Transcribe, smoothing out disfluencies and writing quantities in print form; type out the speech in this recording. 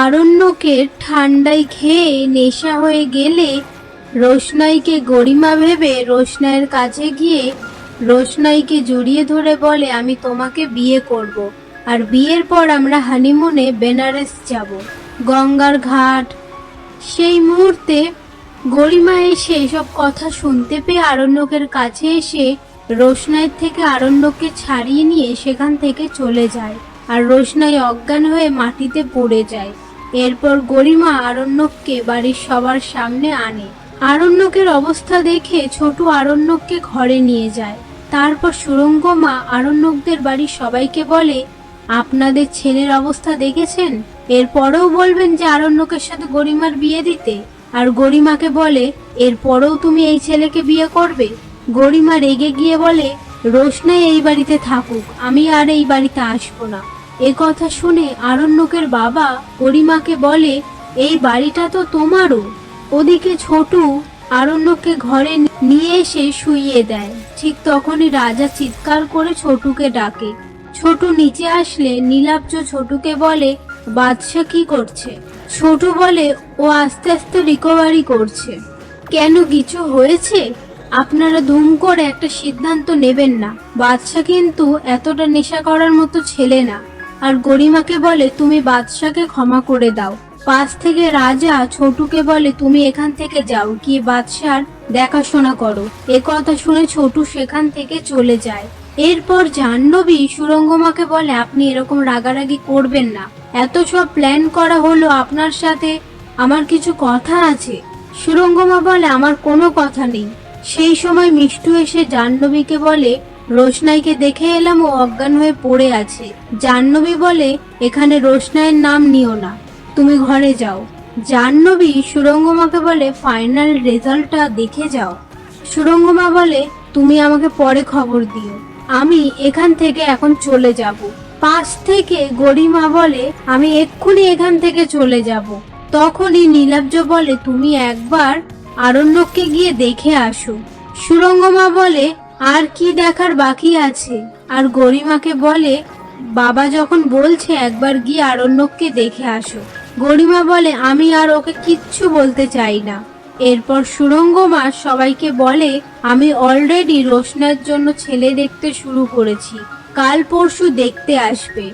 আরণ্যকের ঠান্ডায় খেয়ে নেশা হয়ে গেলে রোশনাইকে গরিমা ভেবে রোশনাইয়ের কাছে গিয়ে রোশনাইকে জড়িয়ে ধরে বলে, আমি তোমাকে বিয়ে করব, আর বিয়ের পর আমরা হানিমুনে বেনারস যাব, গঙ্গার ঘাট। সেই মুহূর্তে গরিমা এসে এসব কথা শুনতে পেয়ে আরণ্যকের কাছে এসে রোশনাইয়ের থেকে আরণ্যককে ছাড়িয়ে নিয়ে সেখান থেকে চলে যায়, আর রোশনাই অজ্ঞান হয়ে মাটিতে পড়ে যায়। এরপর গরিমা আরণ্যককে বাড়ির সবার সামনে আনে। আরণ্যকের অবস্থা দেখে ছোট আরণ্যককে ঘরে নিয়ে যায়। তারপর সুরঙ্গ মা আরণ্যকদের বাড়ির সবাইকে বলে, আপনাদের ছেলের অবস্থা দেখেছেন? এরপরেও বলবেন যে আরণ্যকের সাথে গরিমার বিয়ে দিতে? আর গরিমাকে বলে, এরপরেও তুমি এই ছেলেকে বিয়ে করবে? গরিমা রেগে গিয়ে বলে, রোশনাই এই বাড়িতে থাকুক, আমি আর এই বাড়িতে আসবো না। এ কথা শুনে আরণ্যকের বাবা গরিমাকে বলে, এই বাড়িটা তো তোমারও। ওদিকে ছোটু আরণ্যককে ঘরে নিয়ে এসে শুইয়ে দেয়। ঠিক তখনই রাজা চিৎকার করে ছোটুকে ডাকে। ছোটু নিচে আসলে নীলাব্জ ছোটুকে বলে, বাদশা কি করছে? ছোটু বলে, ও আস্তে আস্তে রিকভারি করছে। কেন, কিছু হয়েছে? আপনারা ধুম করে একটা সিদ্ধান্ত নেবেন না, বাদশা কিন্তু এতটা নেশা করার মতো ছেলে না। আর গরিমাকে বলে, তুমি বাদশাকে ক্ষমা করে দাও। পাশ থেকে রাজা ছোটুকে বলে, তুমি এখান থেকে যাও, গিয়ে বাদশার দেখাশোনা করো। এ কথা শুনে ছোটু সেখান থেকে চলে যায়। এরপর জাহ্নবী সুরঙ্গমাকে বলে, আপনি এরকম রাগারাগি করবেন না, এত সব প্ল্যান করা হলো, আপনার সাথে আমার কিছু কথা আছে। সুরঙ্গমা বলে, আমার কোনো কথা নেই। সেই সময় মিষ্টু এসে জাহ্নবীকে বলে, রোশনাইকে দেখে এলাম, ও অজ্ঞান হয়ে পড়ে আছে। জাহ্নবী বলে, এখানে রোশনাইয়ের নাম নিও না, তুমি ঘরে যাও। জাহ্নবী সুরঙ্গমাকে বলে, ফাইনাল রেজাল্টটা দেখে যাও। সুরঙ্গমা বলে, তুমি আমাকে পরে খবর দিও, আমি এখান থেকে এখন চলে যাব। পাশ থেকে গরিমা বলে, আমি এক্ষুনি এখান থেকে চলে যাব। তখনই নীলাব্জ বলে, তুমি একবার আরণ্যককে গিয়ে দেখে আসো। সুরঙ্গমা বলে, আর কি দেখার বাকি আছে? আর গরিমাকে বলে, বাবা যখন বলছে একবার গিয়ে আরণ্যককে দেখে আসো। গরিমা বলে, আমি আর ওকে কিচ্ছু বলতে চাই না। এরপর সুরঙ্গমা সবাইকে বলে, আমি অলরেডি রোশনার জন্য ছেলে দেখতে শুরু করেছি, কাল পরশু দেখতে আসবে।